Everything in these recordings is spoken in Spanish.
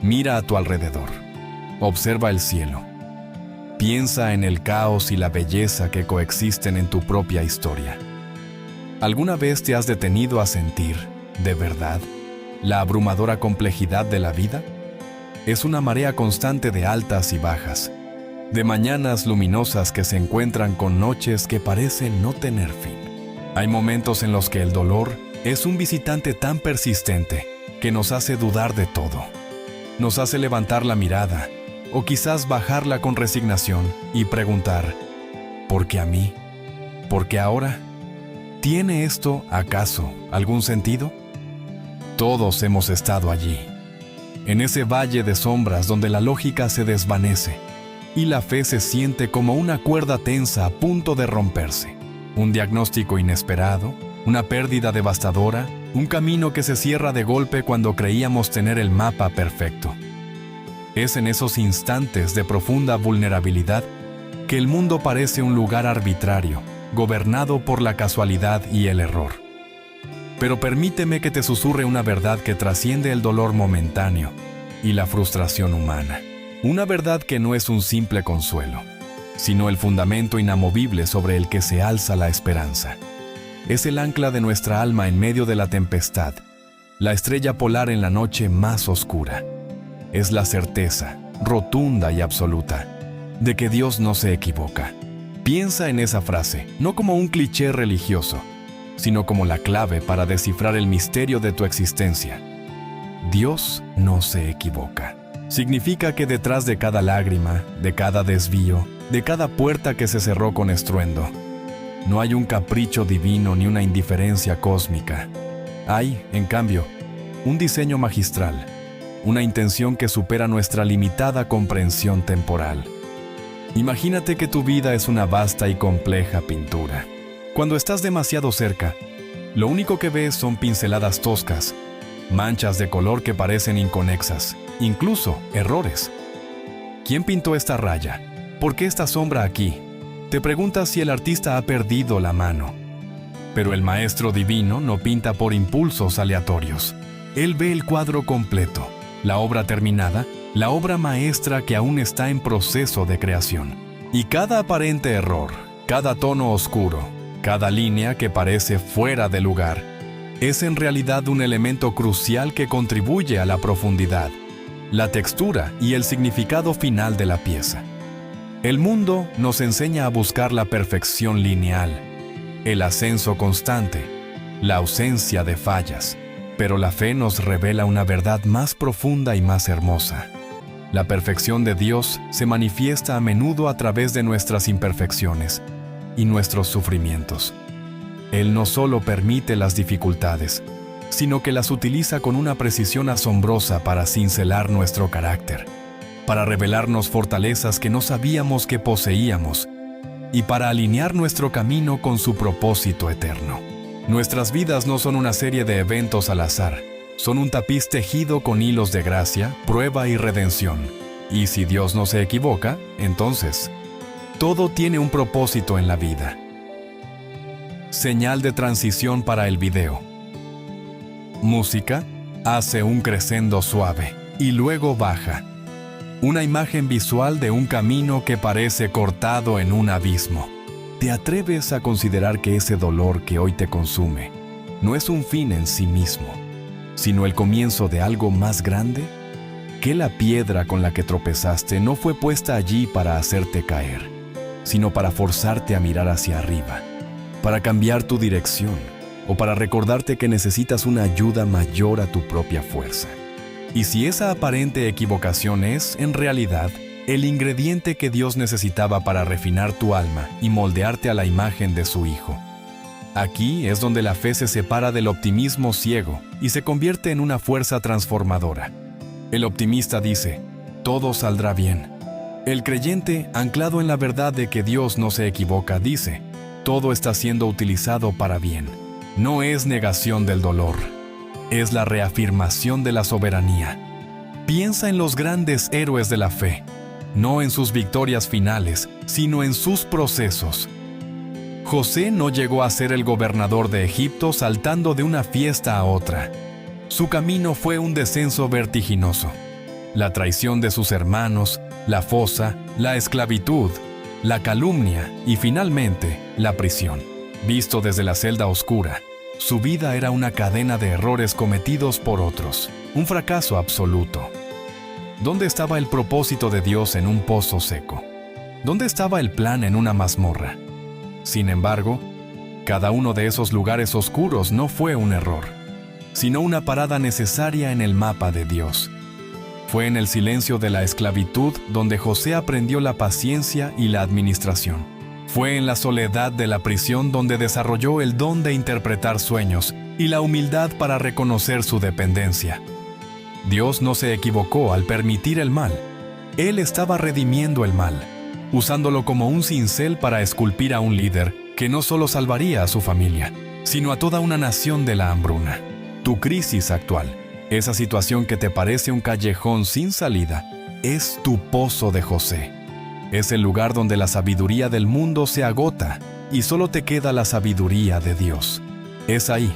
Mira a tu alrededor. Observa el cielo. Piensa en el caos y la belleza que coexisten en tu propia historia. ¿Alguna vez te has detenido a sentir, de verdad, la abrumadora complejidad de la vida? Es una marea constante de altas y bajas, de mañanas luminosas que se encuentran con noches que parecen no tener fin. Hay momentos en los que el dolor es un visitante tan persistente que nos hace dudar de todo. Nos hace levantar la mirada, o quizás bajarla con resignación y preguntar, ¿por qué a mí? ¿Por qué ahora? ¿Tiene esto, acaso, algún sentido? Todos hemos estado allí, en ese valle de sombras donde la lógica se desvanece y la fe se siente como una cuerda tensa a punto de romperse. Un diagnóstico inesperado, una pérdida devastadora, un camino que se cierra de golpe cuando creíamos tener el mapa perfecto. Es en esos instantes de profunda vulnerabilidad que el mundo parece un lugar arbitrario, gobernado por la casualidad y el error. Pero permíteme que te susurre una verdad que trasciende el dolor momentáneo y la frustración humana. Una verdad que no es un simple consuelo, sino el fundamento inamovible sobre el que se alza la esperanza. Es el ancla de nuestra alma en medio de la tempestad, la estrella polar en la noche más oscura. Es la certeza, rotunda y absoluta, de que Dios no se equivoca. Piensa en esa frase, no como un cliché religioso, sino como la clave para descifrar el misterio de tu existencia. Dios no se equivoca. Significa que detrás de cada lágrima, de cada desvío, de cada puerta que se cerró con estruendo, no hay un capricho divino ni una indiferencia cósmica. Hay, en cambio, un diseño magistral, una intención que supera nuestra limitada comprensión temporal. Imagínate que tu vida es una vasta y compleja pintura. Cuando estás demasiado cerca, lo único que ves son pinceladas toscas, manchas de color que parecen inconexas, incluso errores. ¿Quién pintó esta raya? ¿Por qué esta sombra aquí? Te preguntas si el artista ha perdido la mano. Pero el maestro divino no pinta por impulsos aleatorios. Él ve el cuadro completo, la obra terminada, la obra maestra que aún está en proceso de creación. Y cada aparente error, cada tono oscuro, cada línea que parece fuera de lugar, es en realidad un elemento crucial que contribuye a la profundidad, la textura y el significado final de la pieza. El mundo nos enseña a buscar la perfección lineal, el ascenso constante, la ausencia de fallas, pero la fe nos revela una verdad más profunda y más hermosa. La perfección de Dios se manifiesta a menudo a través de nuestras imperfecciones y nuestros sufrimientos. Él no solo permite las dificultades, sino que las utiliza con una precisión asombrosa para cincelar nuestro carácter, para revelarnos fortalezas que no sabíamos que poseíamos y para alinear nuestro camino con su propósito eterno. Nuestras vidas no son una serie de eventos al azar, son un tapiz tejido con hilos de gracia, prueba y redención. Y si Dios no se equivoca, entonces, todo tiene un propósito en la vida. Señal de transición para el video. Música hace un crescendo suave y luego baja. Una imagen visual de un camino que parece cortado en un abismo. ¿Te atreves a considerar que ese dolor que hoy te consume no es un fin en sí mismo, sino el comienzo de algo más grande? ¿Que la piedra con la que tropezaste no fue puesta allí para hacerte caer, sino para forzarte a mirar hacia arriba, para cambiar tu dirección o para recordarte que necesitas una ayuda mayor a tu propia fuerza? Y si esa aparente equivocación es, en realidad, el ingrediente que Dios necesitaba para refinar tu alma y moldearte a la imagen de su Hijo. Aquí es donde la fe se separa del optimismo ciego y se convierte en una fuerza transformadora. El optimista dice, todo saldrá bien. El creyente, anclado en la verdad de que Dios no se equivoca, dice, todo está siendo utilizado para bien. No es negación del dolor, es la reafirmación de la soberanía. Piensa en los grandes héroes de la fe, no en sus victorias finales, sino en sus procesos. José no llegó a ser el gobernador de Egipto saltando de una fiesta a otra. Su camino fue un descenso vertiginoso. la traición de sus hermanos, la fosa, la esclavitud, la calumnia y finalmente la prisión. Visto desde la celda oscura, su vida era una cadena de errores cometidos por otros, un fracaso absoluto. ¿Dónde estaba el propósito de Dios en un pozo seco? ¿Dónde estaba el plan en una mazmorra? Sin embargo, cada uno de esos lugares oscuros no fue un error, sino una parada necesaria en el mapa de Dios. Fue en el silencio de la esclavitud donde José aprendió la paciencia y la administración. Fue en la soledad de la prisión donde desarrolló el don de interpretar sueños y la humildad para reconocer su dependencia. Dios no se equivocó al permitir el mal. Él estaba redimiendo el mal, usándolo como un cincel para esculpir a un líder que no solo salvaría a su familia, sino a toda una nación de la hambruna. Tu crisis actual, esa situación que te parece un callejón sin salida, es tu pozo de José. Es el lugar donde la sabiduría del mundo se agota y solo te queda la sabiduría de Dios. Es ahí,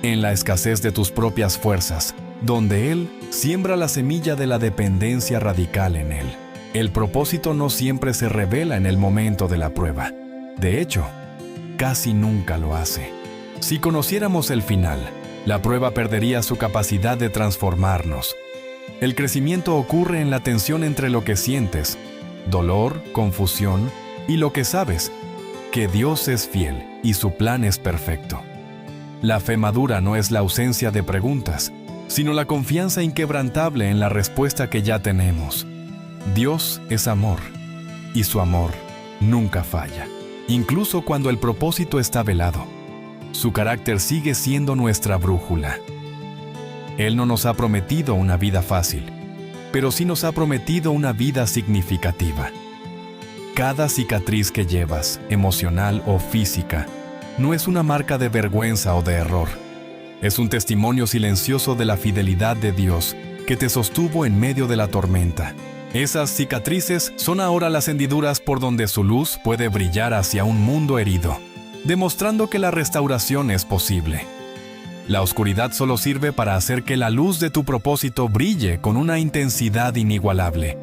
en la escasez de tus propias fuerzas, donde Él siembra la semilla de la dependencia radical en Él. El propósito no siempre se revela en el momento de la prueba. De hecho, casi nunca lo hace. Si conociéramos el final, la prueba perdería su capacidad de transformarnos. El crecimiento ocurre en la tensión entre lo que sientes, dolor, confusión, y lo que sabes, que Dios es fiel y su plan es perfecto. La fe madura no es la ausencia de preguntas, sino la confianza inquebrantable en la respuesta que ya tenemos. Dios es amor, y su amor nunca falla, incluso cuando el propósito está velado. Su carácter sigue siendo nuestra brújula. Él no nos ha prometido una vida fácil, pero sí nos ha prometido una vida significativa. Cada cicatriz que llevas, emocional o física, no es una marca de vergüenza o de error. Es un testimonio silencioso de la fidelidad de Dios que te sostuvo en medio de la tormenta. Esas cicatrices son ahora las hendiduras por donde su luz puede brillar hacia un mundo herido, demostrando que la restauración es posible. La oscuridad solo sirve para hacer que la luz de tu propósito brille con una intensidad inigualable.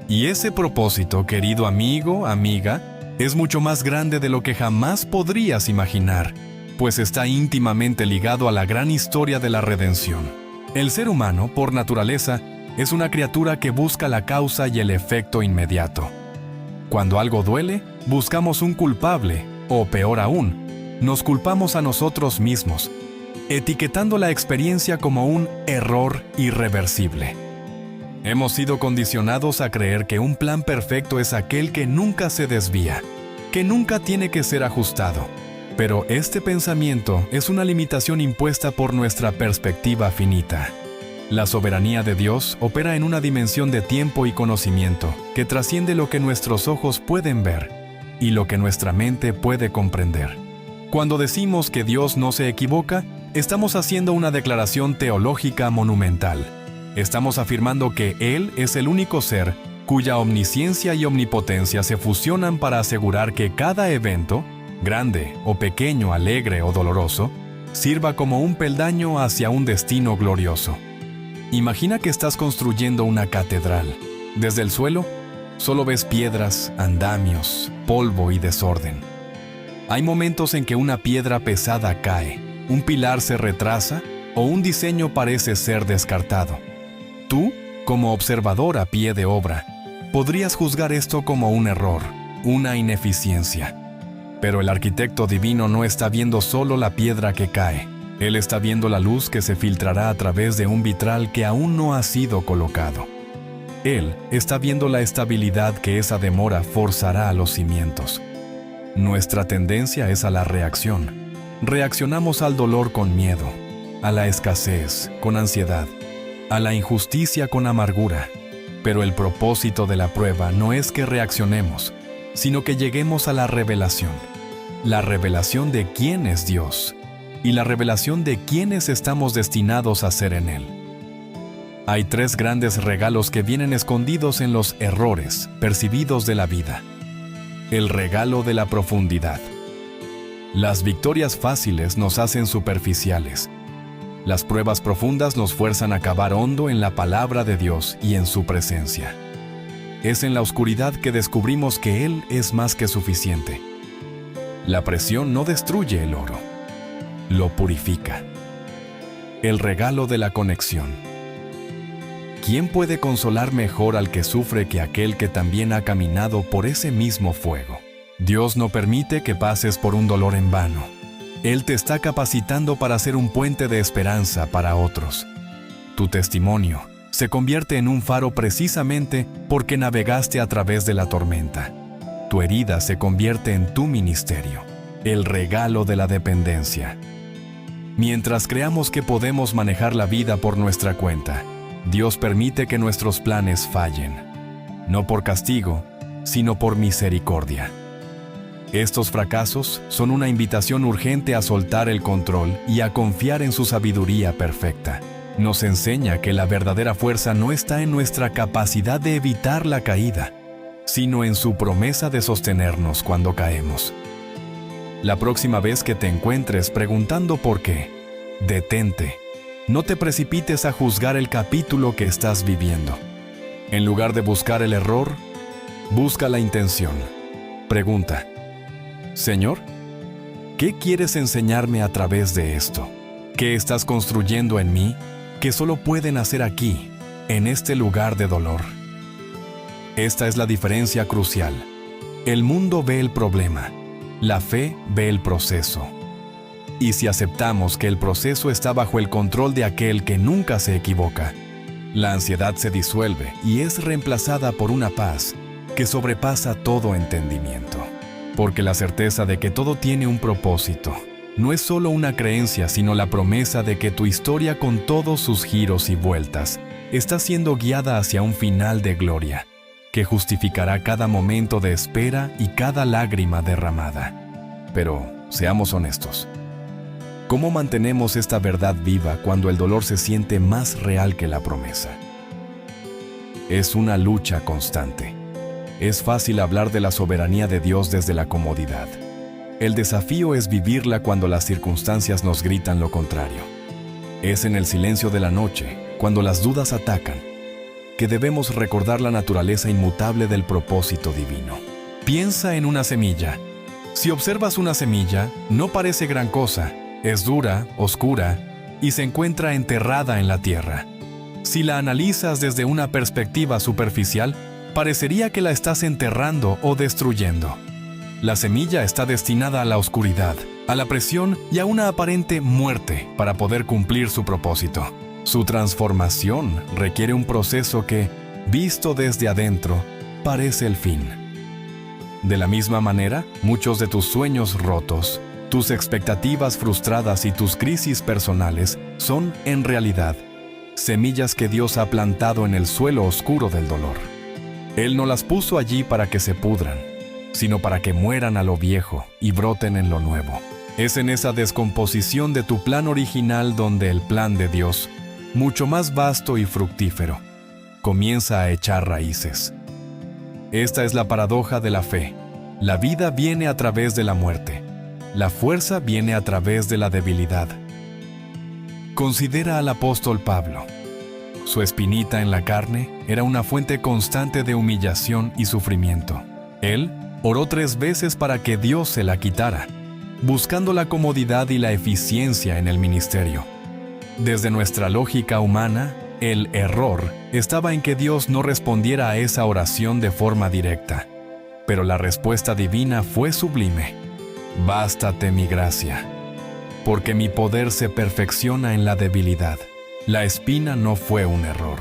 Y ese propósito, querido amigo, amiga, es mucho más grande de lo que jamás podrías imaginar, pues está íntimamente ligado a la gran historia de la redención. El ser humano, por naturaleza, es una criatura que busca la causa y el efecto inmediato. Cuando algo duele, buscamos un culpable, o peor aún, nos culpamos a nosotros mismos, etiquetando la experiencia como un error irreversible. Hemos sido condicionados a creer que un plan perfecto es aquel que nunca se desvía, que nunca tiene que ser ajustado. Pero este pensamiento es una limitación impuesta por nuestra perspectiva finita. La soberanía de Dios opera en una dimensión de tiempo y conocimiento que trasciende lo que nuestros ojos pueden ver y lo que nuestra mente puede comprender. Cuando decimos que Dios no se equivoca, estamos haciendo una declaración teológica monumental. Estamos afirmando que Él es el único ser cuya omnisciencia y omnipotencia se fusionan para asegurar que cada evento, grande o pequeño, alegre o doloroso, sirva como un peldaño hacia un destino glorioso. Imagina que estás construyendo una catedral. Desde el suelo, solo ves piedras, andamios, polvo y desorden. Hay momentos en que una piedra pesada cae, un pilar se retrasa o un diseño parece ser descartado. Tú, como observador a pie de obra, podrías juzgar esto como un error, una ineficiencia. Pero el arquitecto divino no está viendo solo la piedra que cae. Él está viendo la luz que se filtrará a través de un vitral que aún no ha sido colocado. Él está viendo la estabilidad que esa demora forzará a los cimientos. Nuestra tendencia es a la reacción. Reaccionamos al dolor con miedo, a la escasez con ansiedad, a la injusticia con amargura. Pero el propósito de la prueba no es que reaccionemos, sino que lleguemos a la revelación de quién es Dios y la revelación de quiénes estamos destinados a ser en Él. Hay 3 grandes regalos que vienen escondidos en los errores percibidos de la vida. El regalo de la profundidad. Las victorias fáciles nos hacen superficiales. Las pruebas profundas nos fuerzan a cavar hondo en la palabra de Dios y en su presencia. Es en la oscuridad que descubrimos que Él es más que suficiente. La presión no destruye el oro, lo purifica. El regalo de la conexión. ¿Quién puede consolar mejor al que sufre que aquel que también ha caminado por ese mismo fuego? Dios no permite que pases por un dolor en vano. Él te está capacitando para ser un puente de esperanza para otros. Tu testimonio se convierte en un faro precisamente porque navegaste a través de la tormenta. Tu herida se convierte en tu ministerio, el regalo de la dependencia. Mientras creamos que podemos manejar la vida por nuestra cuenta, Dios permite que nuestros planes fallen, no por castigo, sino por misericordia. Estos fracasos son una invitación urgente a soltar el control y a confiar en su sabiduría perfecta. Nos enseña que la verdadera fuerza no está en nuestra capacidad de evitar la caída, sino en su promesa de sostenernos cuando caemos. La próxima vez que te encuentres preguntando por qué, detente. No te precipites a juzgar el capítulo que estás viviendo. En lugar de buscar el error, busca la intención. Pregunta: Señor, ¿qué quieres enseñarme a través de esto? ¿Qué estás construyendo en mí que solo pueden hacer aquí, en este lugar de dolor? Esta es la diferencia crucial. El mundo ve el problema, la fe ve el proceso. Y si aceptamos que el proceso está bajo el control de aquel que nunca se equivoca, la ansiedad se disuelve y es reemplazada por una paz que sobrepasa todo entendimiento. Porque la certeza de que todo tiene un propósito no es solo una creencia, sino la promesa de que tu historia, con todos sus giros y vueltas, está siendo guiada hacia un final de gloria, que justificará cada momento de espera y cada lágrima derramada. Pero seamos honestos. ¿Cómo mantenemos esta verdad viva cuando el dolor se siente más real que la promesa? Es una lucha constante. Es fácil hablar de la soberanía de Dios desde la comodidad. El desafío es vivirla cuando las circunstancias nos gritan lo contrario. Es en el silencio de la noche, cuando las dudas atacan, que debemos recordar la naturaleza inmutable del propósito divino. Piensa en una semilla. Si observas una semilla, no parece gran cosa. Es dura, oscura y se encuentra enterrada en la tierra. Si la analizas desde una perspectiva superficial, parecería que la estás enterrando o destruyendo. La semilla está destinada a la oscuridad, a la presión y a una aparente muerte para poder cumplir su propósito. Su transformación requiere un proceso que, visto desde adentro, parece el fin. De la misma manera, muchos de tus sueños rotos, tus expectativas frustradas y tus crisis personales son, en realidad, semillas que Dios ha plantado en el suelo oscuro del dolor. Él no las puso allí para que se pudran, sino para que mueran a lo viejo y broten en lo nuevo. Es en esa descomposición de tu plan original donde el plan de Dios, mucho más vasto y fructífero, comienza a echar raíces. Esta es la paradoja de la fe. La vida viene a través de la muerte. La fuerza viene a través de la debilidad. Considera al apóstol Pablo. Su espinita en la carne era una fuente constante de humillación y sufrimiento. Él oró 3 veces para que Dios se la quitara, buscando la comodidad y la eficiencia en el ministerio. Desde nuestra lógica humana, el error estaba en que Dios no respondiera a esa oración de forma directa. Pero la respuesta divina fue sublime. Bástate mi gracia, porque mi poder se perfecciona en la debilidad. La espina no fue un error.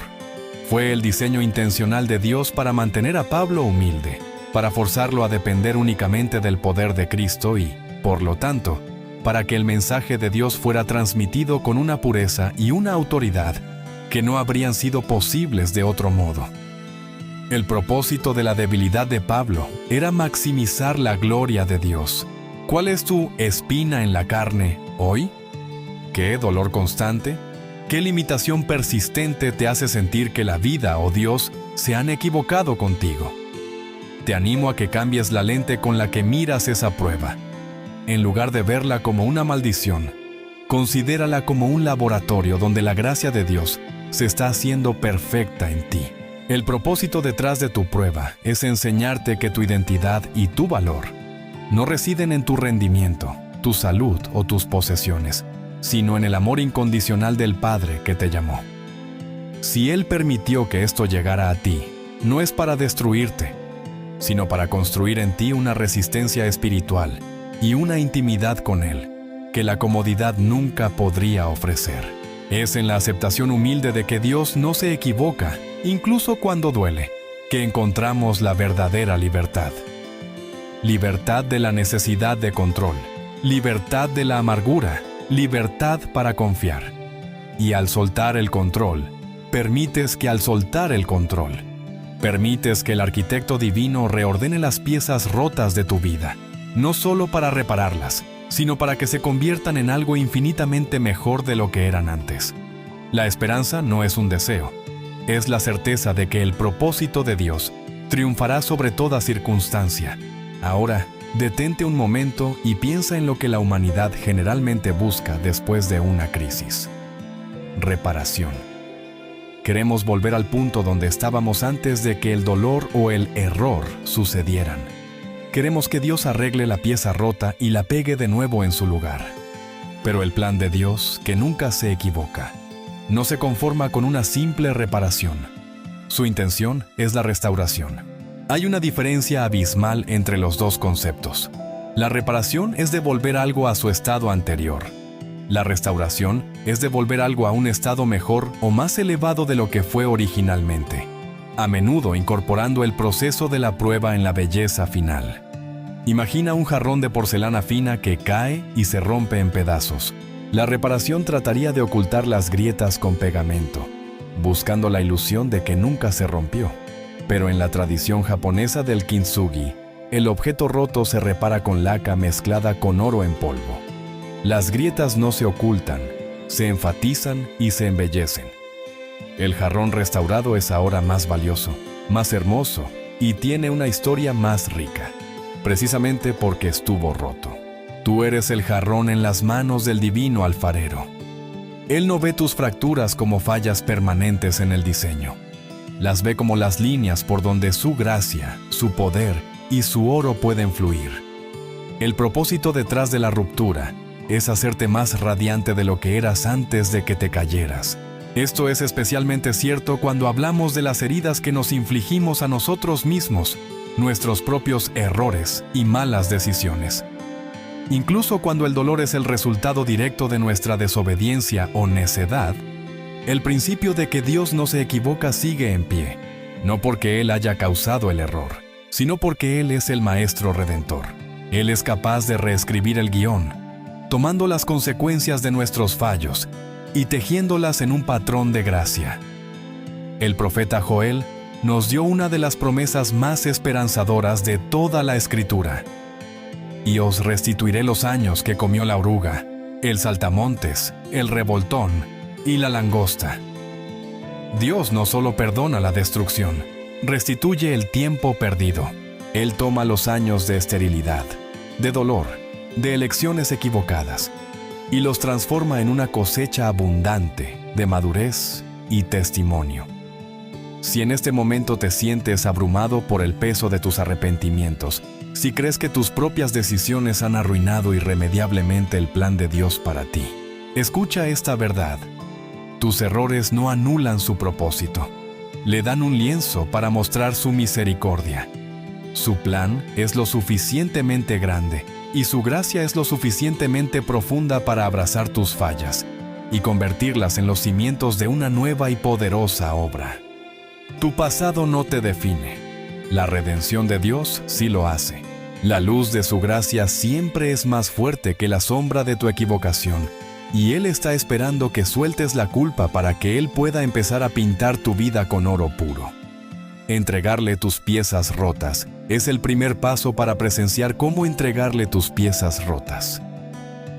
Fue el diseño intencional de Dios para mantener a Pablo humilde, para forzarlo a depender únicamente del poder de Cristo y, por lo tanto, para que el mensaje de Dios fuera transmitido con una pureza y una autoridad que no habrían sido posibles de otro modo. El propósito de la debilidad de Pablo era maximizar la gloria de Dios. ¿Cuál es tu espina en la carne hoy? ¿Qué dolor constante? ¿Qué limitación persistente te hace sentir que la vida o Dios se han equivocado contigo? Te animo a que cambies la lente con la que miras esa prueba. En lugar de verla como una maldición, Considérala como un laboratorio donde la gracia de Dios se está haciendo perfecta en ti. El propósito detrás de tu prueba es enseñarte que tu identidad y tu valor no residen en tu rendimiento, tu salud o tus posesiones, sino en el amor incondicional del Padre que te llamó. Si Él permitió que esto llegara a ti, no es para destruirte, sino para construir en ti una resistencia espiritual y una intimidad con Él que la comodidad nunca podría ofrecer. Es en la aceptación humilde de que Dios no se equivoca, incluso cuando duele, que encontramos la verdadera libertad. Libertad de la necesidad de control, libertad de la amargura, libertad para confiar. Y al soltar el control, permites que el arquitecto divino reordene las piezas rotas de tu vida, no solo para repararlas, sino para que se conviertan en algo infinitamente mejor de lo que eran antes. La esperanza no es un deseo, es la certeza de que el propósito de Dios triunfará sobre toda circunstancia. Ahora, detente un momento y piensa en lo que la humanidad generalmente busca después de una crisis. Reparación. Queremos volver al punto donde estábamos antes de que el dolor o el error sucedieran. Queremos que Dios arregle la pieza rota y la pegue de nuevo en su lugar. Pero el plan de Dios, que nunca se equivoca, no se conforma con una simple reparación. Su intención es la restauración. Hay una diferencia abismal entre los dos conceptos. La reparación es devolver algo a su estado anterior. La restauración es devolver algo a un estado mejor o más elevado de lo que fue originalmente, a menudo incorporando el proceso de la prueba en la belleza final. Imagina un jarrón de porcelana fina que cae y se rompe en pedazos. La reparación trataría de ocultar las grietas con pegamento, buscando la ilusión de que nunca se rompió. Pero en la tradición japonesa del kintsugi, el objeto roto se repara con laca mezclada con oro en polvo. Las grietas no se ocultan, se enfatizan y se embellecen. El jarrón restaurado es ahora más valioso, más hermoso y tiene una historia más rica, precisamente porque estuvo roto. Tú eres el jarrón en las manos del divino alfarero. Él no ve tus fracturas como fallas permanentes en el diseño. Las ve como las líneas por donde su gracia, su poder y su oro pueden fluir. El propósito detrás de la ruptura es hacerte más radiante de lo que eras antes de que te cayeras. Esto es especialmente cierto cuando hablamos de las heridas que nos infligimos a nosotros mismos, nuestros propios errores y malas decisiones. Incluso cuando el dolor es el resultado directo de nuestra desobediencia o necedad, el principio de que Dios no se equivoca sigue en pie, no porque Él haya causado el error, sino porque Él es el Maestro Redentor. Él es capaz de reescribir el guión, tomando las consecuencias de nuestros fallos y tejiéndolas en un patrón de gracia. El profeta Joel nos dio una de las promesas más esperanzadoras de toda la Escritura. Y os restituiré los años que comió la oruga, el saltamontes, el revoltón y la langosta. Dios no solo perdona la destrucción, restituye el tiempo perdido. Él toma los años de esterilidad, de dolor, de elecciones equivocadas, y los transforma en una cosecha abundante de madurez y testimonio. Si en este momento te sientes abrumado por el peso de tus arrepentimientos, si crees que tus propias decisiones han arruinado irremediablemente el plan de Dios para ti, escucha esta verdad. Tus errores no anulan su propósito. Le dan un lienzo para mostrar su misericordia. Su plan es lo suficientemente grande y su gracia es lo suficientemente profunda para abrazar tus fallas y convertirlas en los cimientos de una nueva y poderosa obra. Tu pasado no te define. La redención de Dios sí lo hace. La luz de su gracia siempre es más fuerte que la sombra de tu equivocación, y Él está esperando que sueltes la culpa para que Él pueda empezar a pintar tu vida con oro puro. Entregarle tus piezas rotas es el primer paso para presenciar cómo entregarle tus piezas rotas.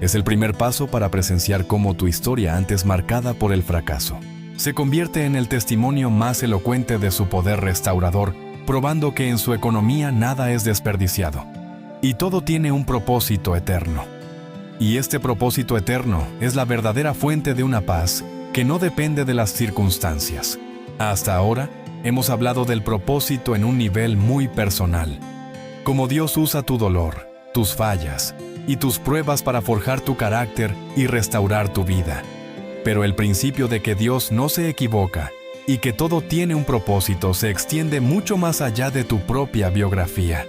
Es el primer paso para presenciar cómo tu historia antes marcada por el fracaso se convierte en el testimonio más elocuente de su poder restaurador, probando que en su economía nada es desperdiciado y todo tiene un propósito eterno. Y este propósito eterno es la verdadera fuente de una paz que no depende de las circunstancias. Hasta ahora, hemos hablado del propósito en un nivel muy personal. Cómo Dios usa tu dolor, tus fallas y tus pruebas para forjar tu carácter y restaurar tu vida. Pero el principio de que Dios no se equivoca y que todo tiene un propósito se extiende mucho más allá de tu propia biografía.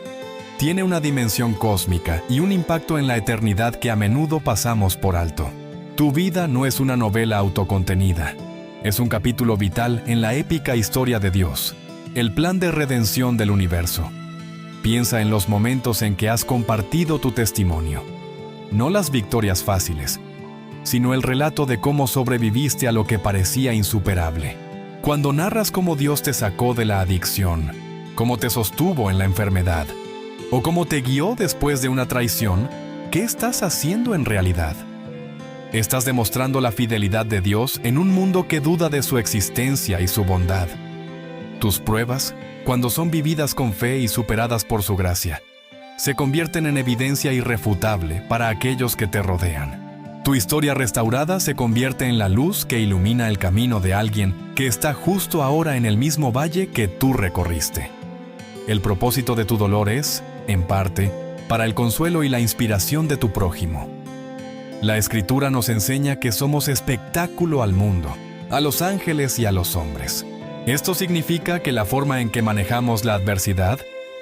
Tiene una dimensión cósmica y un impacto en la eternidad que a menudo pasamos por alto. Tu vida no es una novela autocontenida. Es un capítulo vital en la épica historia de Dios, el plan de redención del universo. Piensa en los momentos en que has compartido tu testimonio. No las victorias fáciles, sino el relato de cómo sobreviviste a lo que parecía insuperable. Cuando narras cómo Dios te sacó de la adicción, cómo te sostuvo en la enfermedad, o cómo te guió después de una traición, ¿qué estás haciendo en realidad? Estás demostrando la fidelidad de Dios en un mundo que duda de su existencia y su bondad. Tus pruebas, cuando son vividas con fe y superadas por su gracia, se convierten en evidencia irrefutable para aquellos que te rodean. Tu historia restaurada se convierte en la luz que ilumina el camino de alguien que está justo ahora en el mismo valle que tú recorriste. El propósito de tu dolor es, en parte, para el consuelo y la inspiración de tu prójimo. La Escritura nos enseña que somos espectáculo al mundo, a los ángeles y a los hombres. Esto significa que la forma en que manejamos la adversidad,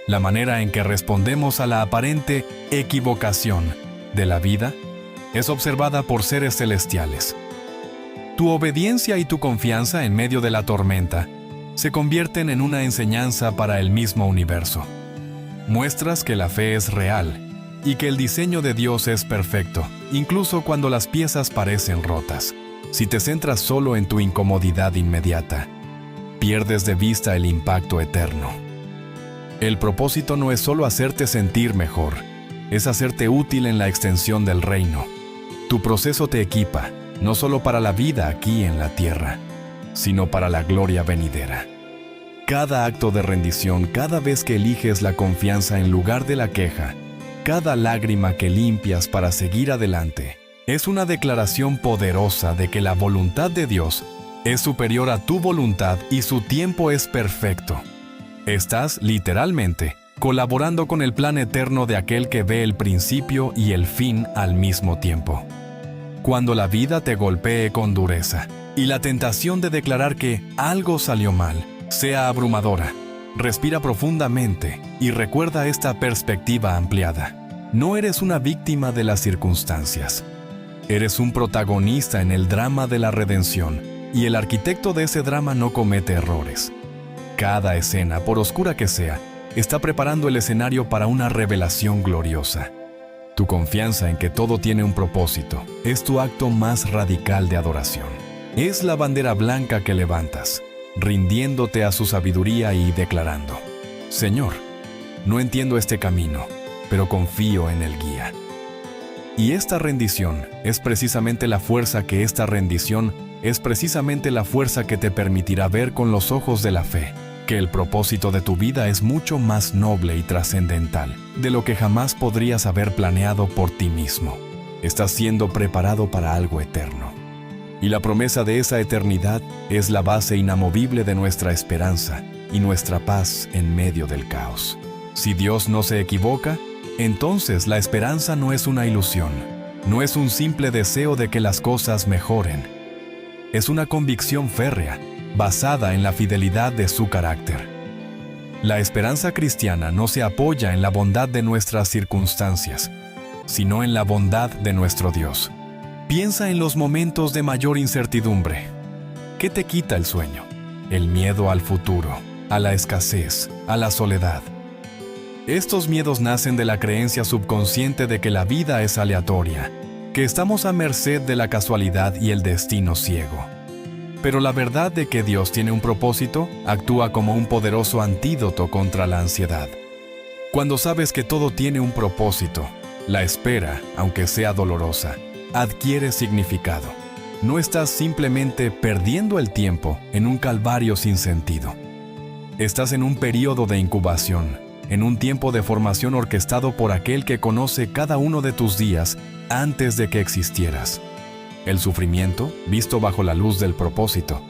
la manera en que respondemos a la aparente equivocación de la vida, es observada por seres celestiales. Tu obediencia y tu confianza en medio de la tormenta se convierten en una enseñanza para el mismo universo. Muestras que la fe es real y que el diseño de Dios es perfecto, incluso cuando las piezas parecen rotas. Si te centras solo en tu incomodidad inmediata, pierdes de vista el impacto eterno. El propósito no es solo hacerte sentir mejor, es hacerte útil en la extensión del reino. Tu proceso te equipa, no solo para la vida aquí en la tierra, sino para la gloria venidera. Cada acto de rendición, cada vez que eliges la confianza en lugar de la queja, cada lágrima que limpias para seguir adelante, es una declaración poderosa de que la voluntad de Dios es superior a tu voluntad y su tiempo es perfecto. Estás, literalmente, colaborando con el plan eterno de aquel que ve el principio y el fin al mismo tiempo. Cuando la vida te golpee con dureza y la tentación de declarar que algo salió mal sea abrumadora, respira profundamente y recuerda esta perspectiva ampliada. No eres una víctima de las circunstancias. Eres un protagonista en el drama de la redención, y el arquitecto de ese drama no comete errores. Cada escena, por oscura que sea, está preparando el escenario para una revelación gloriosa. Tu confianza en que todo tiene un propósito es tu acto más radical de adoración. Es la bandera blanca que levantas, rindiéndote a su sabiduría y declarando: Señor, no entiendo este camino, pero confío en el guía. Y esta rendición es precisamente la fuerza que te permitirá ver con los ojos de la fe que el propósito de tu vida es mucho más noble y trascendental de lo que jamás podrías haber planeado por ti mismo. Estás siendo preparado para algo eterno. Y la promesa de esa eternidad es la base inamovible de nuestra esperanza y nuestra paz en medio del caos. Si Dios no se equivoca, entonces la esperanza no es una ilusión, no es un simple deseo de que las cosas mejoren. Es una convicción férrea, basada en la fidelidad de su carácter. La esperanza cristiana no se apoya en la bondad de nuestras circunstancias, sino en la bondad de nuestro Dios. Piensa en los momentos de mayor incertidumbre. ¿Qué te quita el sueño? El miedo al futuro, a la escasez, a la soledad. Estos miedos nacen de la creencia subconsciente de que la vida es aleatoria, que estamos a merced de la casualidad y el destino ciego. Pero la verdad de que Dios tiene un propósito actúa como un poderoso antídoto contra la ansiedad. Cuando sabes que todo tiene un propósito, la espera, aunque sea dolorosa, adquiere significado. No estás simplemente perdiendo el tiempo en un calvario sin sentido. Estás en un periodo de incubación, en un tiempo de formación orquestado por aquel que conoce cada uno de tus días antes de que existieras. El sufrimiento, visto bajo la luz del propósito,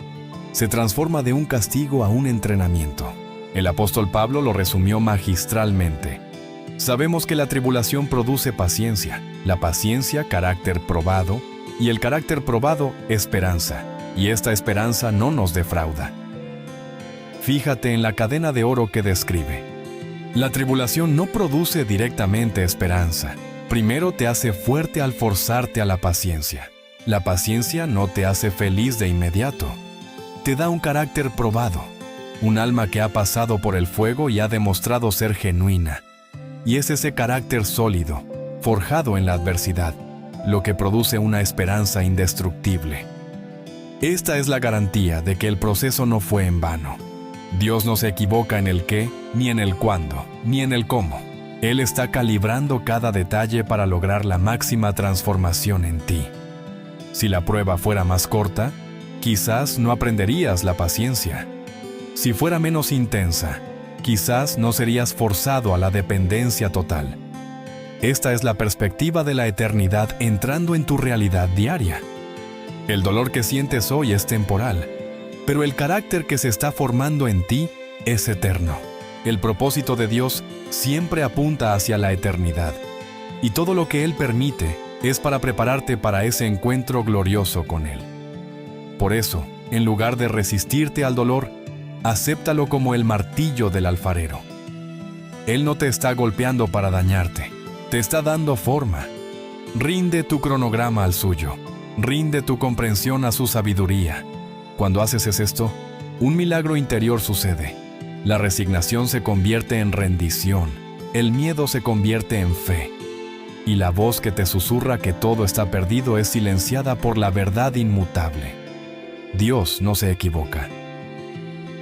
se transforma de un castigo a un entrenamiento. El apóstol Pablo lo resumió magistralmente. Sabemos que la tribulación produce paciencia, la paciencia carácter probado, y el carácter probado esperanza, y esta esperanza no nos defrauda. Fíjate en la cadena de oro que describe. La tribulación no produce directamente esperanza. Primero te hace fuerte al forzarte a la paciencia. La paciencia no te hace feliz de inmediato. Te da un carácter probado, un alma que ha pasado por el fuego y ha demostrado ser genuina. Y es ese carácter sólido, forjado en la adversidad, lo que produce una esperanza indestructible. Esta es la garantía de que el proceso no fue en vano. Dios no se equivoca en el qué, ni en el cuándo, ni en el cómo. Él está calibrando cada detalle para lograr la máxima transformación en ti. Si la prueba fuera más corta, quizás no aprenderías la paciencia. Si fuera menos intensa, quizás no serías forzado a la dependencia total. Esta es la perspectiva de la eternidad entrando en tu realidad diaria. El dolor que sientes hoy es temporal, pero el carácter que se está formando en ti es eterno. El propósito de Dios siempre apunta hacia la eternidad, y todo lo que Él permite es para prepararte para ese encuentro glorioso con Él. Por eso, en lugar de resistirte al dolor, acéptalo como el martillo del alfarero. Él no te está golpeando para dañarte, te está dando forma. Rinde tu cronograma al suyo, rinde tu comprensión a su sabiduría. Cuando haces esto, un milagro interior sucede. La resignación se convierte en rendición, el miedo se convierte en fe, y la voz que te susurra que todo está perdido es silenciada por la verdad inmutable. Dios no se equivoca.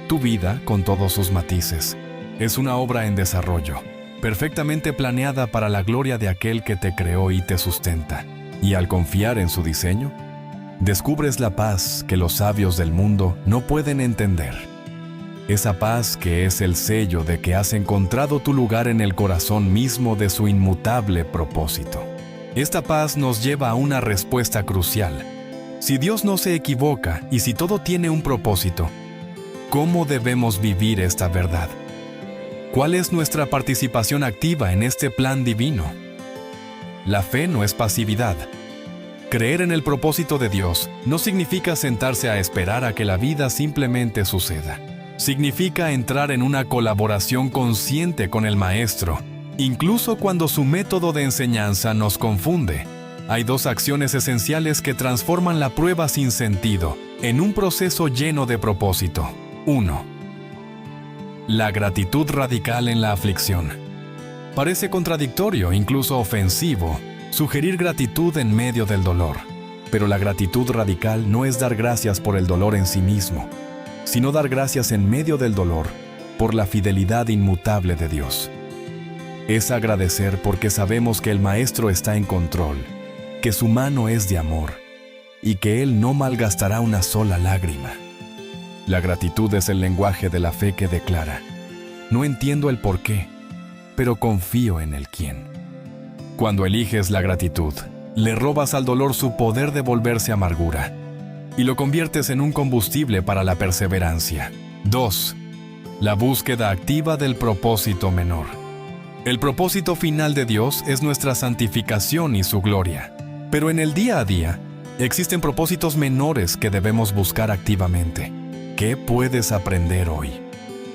Tu vida, con todos sus matices, es una obra en desarrollo, perfectamente planeada para la gloria de aquel que te creó y te sustenta. Y al confiar en su diseño, descubres la paz que los sabios del mundo no pueden entender. Esa paz que es el sello de que has encontrado tu lugar en el corazón mismo de su inmutable propósito. Esta paz nos lleva a una respuesta crucial. Si Dios no se equivoca y si todo tiene un propósito, ¿cómo debemos vivir esta verdad? ¿Cuál es nuestra participación activa en este plan divino? La fe no es pasividad. Creer en el propósito de Dios no significa sentarse a esperar a que la vida simplemente suceda. Significa entrar en una colaboración consciente con el Maestro, incluso cuando su método de enseñanza nos confunde. Hay dos acciones esenciales que transforman la prueba sin sentido en un proceso lleno de propósito. 1. La gratitud radical en la aflicción. Parece contradictorio, incluso ofensivo, sugerir gratitud en medio del dolor. Pero la gratitud radical no es dar gracias por el dolor en sí mismo, sino dar gracias en medio del dolor por la fidelidad inmutable de Dios. Es agradecer porque sabemos que el Maestro está en control, que su mano es de amor y que Él no malgastará una sola lágrima. La gratitud es el lenguaje de la fe que declara: no entiendo el por qué, pero confío en el quién. Cuando eliges la gratitud, le robas al dolor su poder de volverse amargura y lo conviertes en un combustible para la perseverancia. 2. La búsqueda activa del propósito menor. El propósito final de Dios es nuestra santificación y su gloria. Pero en el día a día, existen propósitos menores que debemos buscar activamente. ¿Qué puedes aprender hoy?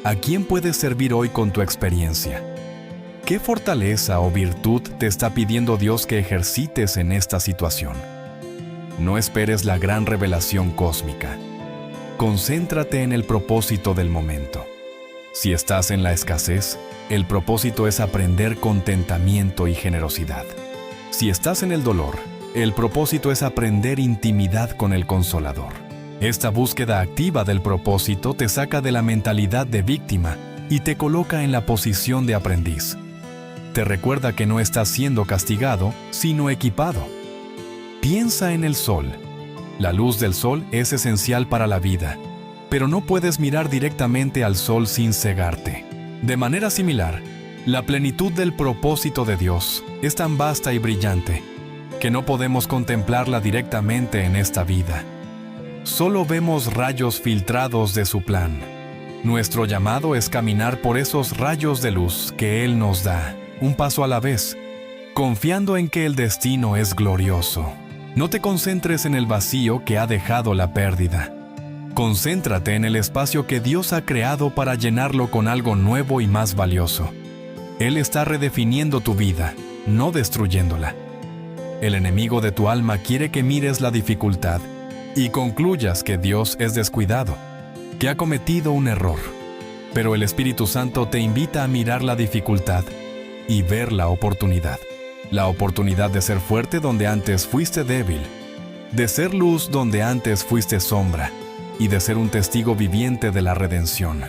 ¿A quién puedes servir hoy con tu experiencia? ¿Qué fortaleza o virtud te está pidiendo Dios que ejercites en esta situación? No esperes la gran revelación cósmica. Concéntrate en el propósito del momento. Si estás en la escasez, el propósito es aprender contentamiento y generosidad. Si estás en el dolor, el propósito es aprender intimidad con el Consolador. Esta búsqueda activa del propósito te saca de la mentalidad de víctima y te coloca en la posición de aprendiz. Te recuerda que no estás siendo castigado, sino equipado. Piensa en el sol. La luz del sol es esencial para la vida, pero no puedes mirar directamente al sol sin cegarte. De manera similar, La plenitud del propósito de Dios es tan vasta y brillante que no podemos contemplarla directamente en esta vida. Solo vemos rayos filtrados de su plan. Nuestro llamado es caminar por esos rayos de luz que Él nos da, un paso a la vez, confiando en que el destino es glorioso. No te concentres en el vacío que ha dejado la pérdida. Concéntrate en el espacio que Dios ha creado para llenarlo con algo nuevo y más valioso. Él está redefiniendo tu vida, no destruyéndola. El enemigo de tu alma quiere que mires la dificultad y concluyas que Dios es descuidado, que ha cometido un error. Pero el Espíritu Santo te invita a mirar la dificultad y ver la oportunidad. La oportunidad de ser fuerte donde antes fuiste débil, de ser luz donde antes fuiste sombra y de ser un testigo viviente de la redención.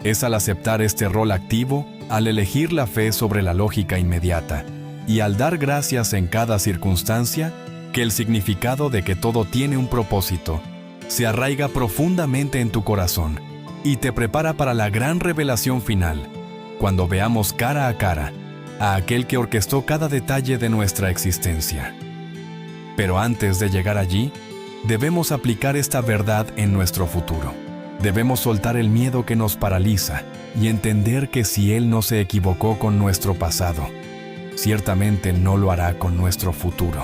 Es al aceptar este rol activo, al elegir la fe sobre la lógica inmediata y al dar gracias en cada circunstancia, que el significado de que todo tiene un propósito se arraiga profundamente en tu corazón y te prepara para la gran revelación final, cuando veamos cara a cara a aquel que orquestó cada detalle de nuestra existencia. Pero antes de llegar allí, debemos aplicar esta verdad en nuestro futuro. Debemos soltar el miedo que nos paraliza y entender que si Él no se equivocó con nuestro pasado, ciertamente no lo hará con nuestro futuro.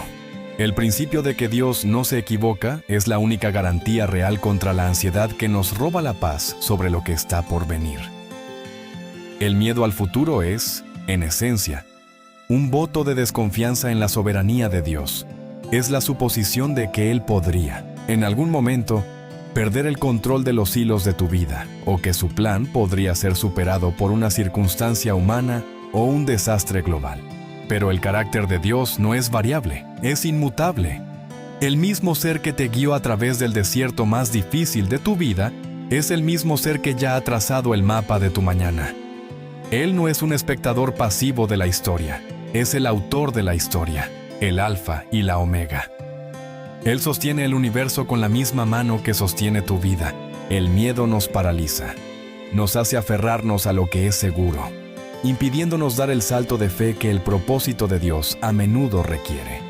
El principio de que Dios no se equivoca es la única garantía real contra la ansiedad que nos roba la paz sobre lo que está por venir. El miedo al futuro es, en esencia, un voto de desconfianza en la soberanía de Dios. Es la suposición de que Él podría, en algún momento, perder el control de los hilos de tu vida, o que su plan podría ser superado por una circunstancia humana o un desastre global. Pero el carácter de Dios no es variable, es inmutable. El mismo ser que te guió a través del desierto más difícil de tu vida es el mismo ser que ya ha trazado el mapa de tu mañana. Él no es un espectador pasivo de la historia, es el autor de la historia, el Alfa y la Omega. Él sostiene el universo con la misma mano que sostiene tu vida. El miedo nos paraliza, nos hace aferrarnos a lo que es seguro, impidiéndonos dar el salto de fe que el propósito de Dios a menudo requiere.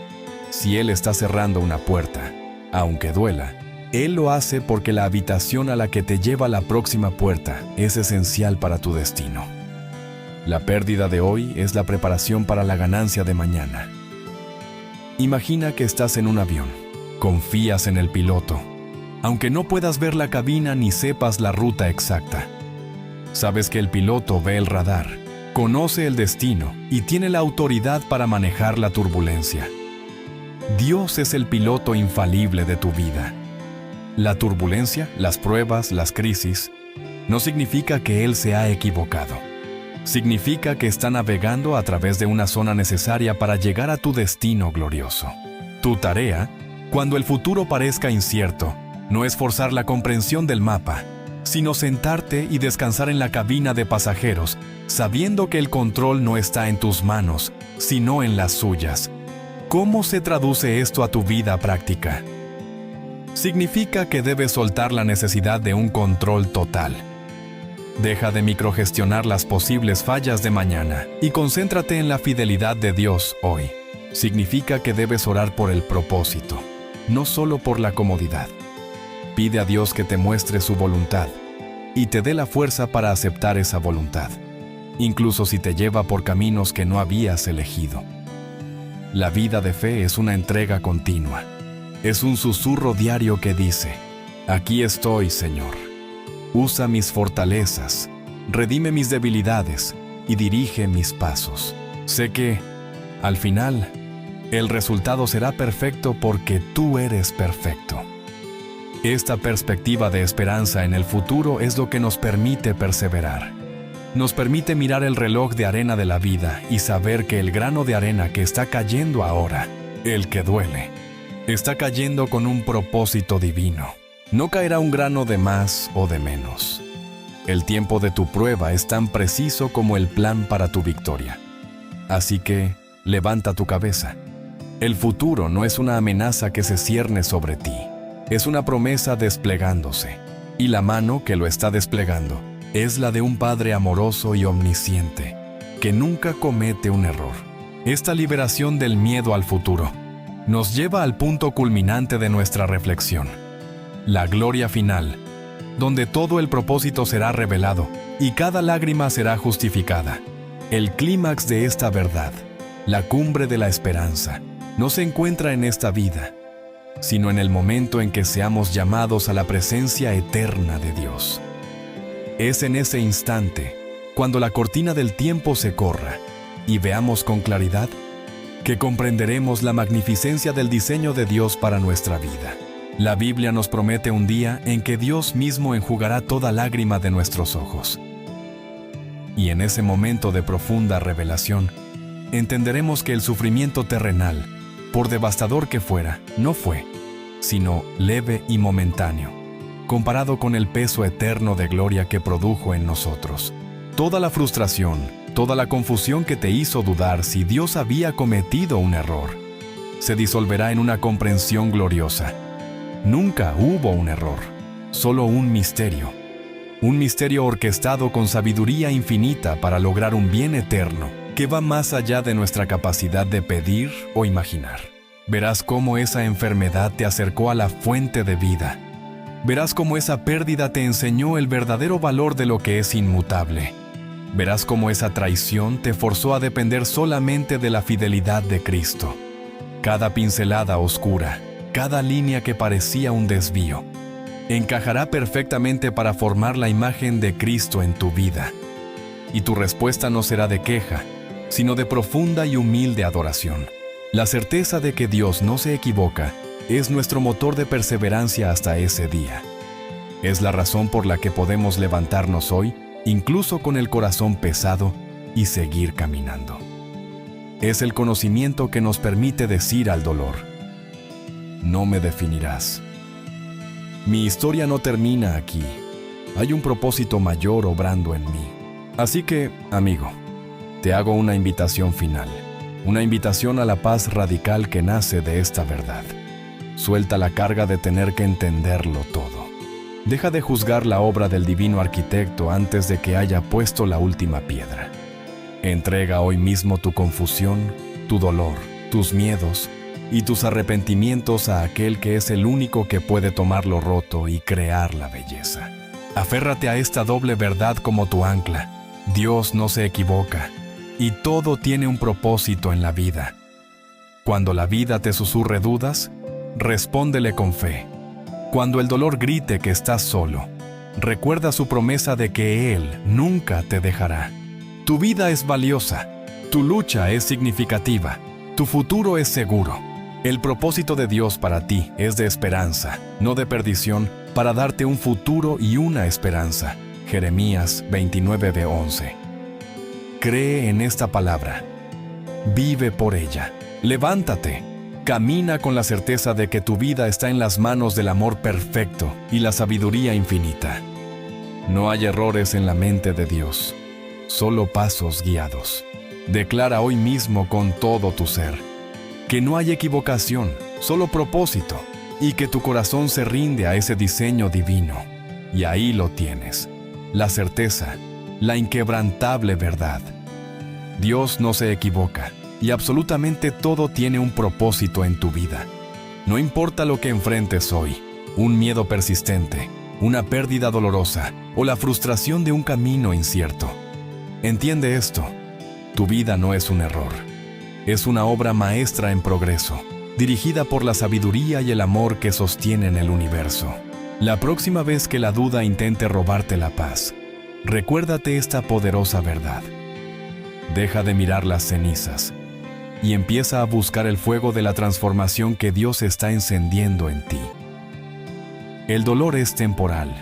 Si Él está cerrando una puerta, aunque duela, Él lo hace porque la habitación a la que te lleva la próxima puerta es esencial para tu destino. La pérdida de hoy es la preparación para la ganancia de mañana. Imagina que estás en un avión. Confías en el piloto, aunque no puedas ver la cabina ni sepas la ruta exacta. Sabes que el piloto ve el radar, conoce el destino y tiene la autoridad para manejar la turbulencia. Dios es el piloto infalible de tu vida. La turbulencia, las pruebas, las crisis, no significa que Él se ha equivocado. Significa que está navegando a través de una zona necesaria para llegar a tu destino glorioso. Tu tarea, cuando el futuro parezca incierto, no es forzar la comprensión del mapa, sino sentarte y descansar en la cabina de pasajeros, sabiendo que el control no está en tus manos, sino en las suyas. ¿Cómo se traduce esto a tu vida práctica? Significa que debes soltar la necesidad de un control total. Deja de microgestionar las posibles fallas de mañana y concéntrate en la fidelidad de Dios hoy. Significa que debes orar por el propósito, no solo por la comodidad. Pide a Dios que te muestre su voluntad y te dé la fuerza para aceptar esa voluntad, incluso si te lleva por caminos que no habías elegido. La vida de fe es una entrega continua. Es un susurro diario que dice: aquí estoy, Señor. Usa mis fortalezas, redime mis debilidades y dirige mis pasos. Sé que, al final, el resultado será perfecto porque tú eres perfecto. Esta perspectiva de esperanza en el futuro es lo que nos permite perseverar. Nos permite mirar el reloj de arena de la vida y saber que el grano de arena que está cayendo ahora, el que duele, está cayendo con un propósito divino. No caerá un grano de más o de menos. El tiempo de tu prueba es tan preciso como el plan para tu victoria. Así que, levanta tu cabeza. El futuro no es una amenaza que se cierne sobre ti. Es una promesa desplegándose. Y la mano que lo está desplegando es la de un Padre amoroso y omnisciente, que nunca comete un error. Esta liberación del miedo al futuro nos lleva al punto culminante de nuestra reflexión, la gloria final, donde todo el propósito será revelado y cada lágrima será justificada. El clímax de esta verdad, la cumbre de la esperanza, no se encuentra en esta vida, sino en el momento en que seamos llamados a la presencia eterna de Dios. Es en ese instante, cuando la cortina del tiempo se corra y veamos con claridad, que comprenderemos la magnificencia del diseño de Dios para nuestra vida. La Biblia nos promete un día en que Dios mismo enjugará toda lágrima de nuestros ojos. Y en ese momento de profunda revelación, entenderemos que el sufrimiento terrenal, por devastador que fuera, no fue, sino leve y momentáneo, comparado con el peso eterno de gloria que produjo en nosotros. Toda la frustración, toda la confusión que te hizo dudar si Dios había cometido un error, se disolverá en una comprensión gloriosa. Nunca hubo un error, solo un misterio orquestado con sabiduría infinita para lograr un bien eterno que va más allá de nuestra capacidad de pedir o imaginar. Verás cómo esa enfermedad te acercó a la fuente de vida. Verás cómo esa pérdida te enseñó el verdadero valor de lo que es inmutable. Verás cómo esa traición te forzó a depender solamente de la fidelidad de Cristo. Cada pincelada oscura, cada línea que parecía un desvío, encajará perfectamente para formar la imagen de Cristo en tu vida. Y tu respuesta no será de queja, sino de profunda y humilde adoración. La certeza de que Dios no se equivoca es nuestro motor de perseverancia hasta ese día. Es la razón por la que podemos levantarnos hoy, incluso con el corazón pesado, y seguir caminando. Es el conocimiento que nos permite decir al dolor: no me definirás. Mi historia no termina aquí. Hay un propósito mayor obrando en mí. Así que, amigo, te hago una invitación final. Una invitación a la paz radical que nace de esta verdad. Suelta la carga de tener que entenderlo todo. Deja de juzgar la obra del divino arquitecto antes de que haya puesto la última piedra. Entrega hoy mismo tu confusión, tu dolor, tus miedos y tus arrepentimientos a aquel que es el único que puede tomar lo roto y crear la belleza. Aférrate a esta doble verdad como tu ancla. Dios no se equivoca y todo tiene un propósito en la vida. Cuando la vida te susurre dudas, respóndele con fe. Cuando el dolor grite que estás solo, recuerda su promesa de que Él nunca te dejará. Tu vida es valiosa, tu lucha es significativa, tu futuro es seguro. El propósito de Dios para ti es de esperanza, no de perdición, para darte un futuro y una esperanza. Jeremías 29:11. Cree en esta palabra. Vive por ella. Levántate. Camina con la certeza de que tu vida está en las manos del amor perfecto y la sabiduría infinita. No hay errores en la mente de Dios, solo pasos guiados. Declara hoy mismo con todo tu ser que no hay equivocación, solo propósito, y que tu corazón se rinde a ese diseño divino. Y ahí lo tienes, la certeza, la inquebrantable verdad. Dios no se equivoca. Y absolutamente todo tiene un propósito en tu vida. No importa lo que enfrentes hoy, un miedo persistente, una pérdida dolorosa o la frustración de un camino incierto. Entiende esto, tu vida no es un error. Es una obra maestra en progreso, dirigida por la sabiduría y el amor que sostienen el universo. La próxima vez que la duda intente robarte la paz, recuérdate esta poderosa verdad. Deja de mirar las cenizas y empieza a buscar el fuego de la transformación que Dios está encendiendo en ti. El dolor es temporal,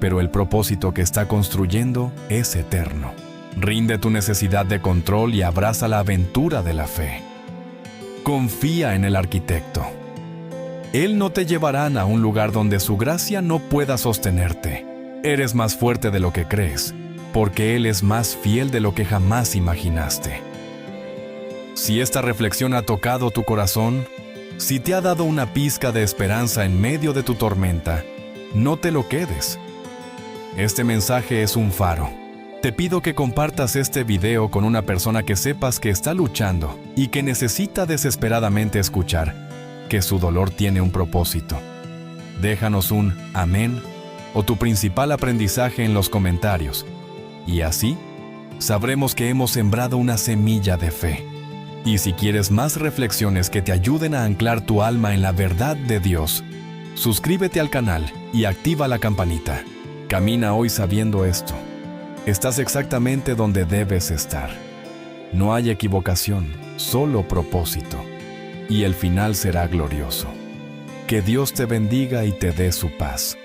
pero el propósito que está construyendo es eterno. Rinde tu necesidad de control y abraza la aventura de la fe. Confía en el arquitecto. Él no te llevará a un lugar donde su gracia no pueda sostenerte. Eres más fuerte de lo que crees, porque Él es más fiel de lo que jamás imaginaste. Si esta reflexión ha tocado tu corazón, si te ha dado una pizca de esperanza en medio de tu tormenta, no te lo quedes. Este mensaje es un faro. Te pido que compartas este video con una persona que sepas que está luchando y que necesita desesperadamente escuchar que su dolor tiene un propósito. Déjanos un amén o tu principal aprendizaje en los comentarios, y así sabremos que hemos sembrado una semilla de fe. Y si quieres más reflexiones que te ayuden a anclar tu alma en la verdad de Dios, suscríbete al canal y activa la campanita. Camina hoy sabiendo esto. Estás exactamente donde debes estar. No hay equivocación, solo propósito. Y el final será glorioso. Que Dios te bendiga y te dé su paz.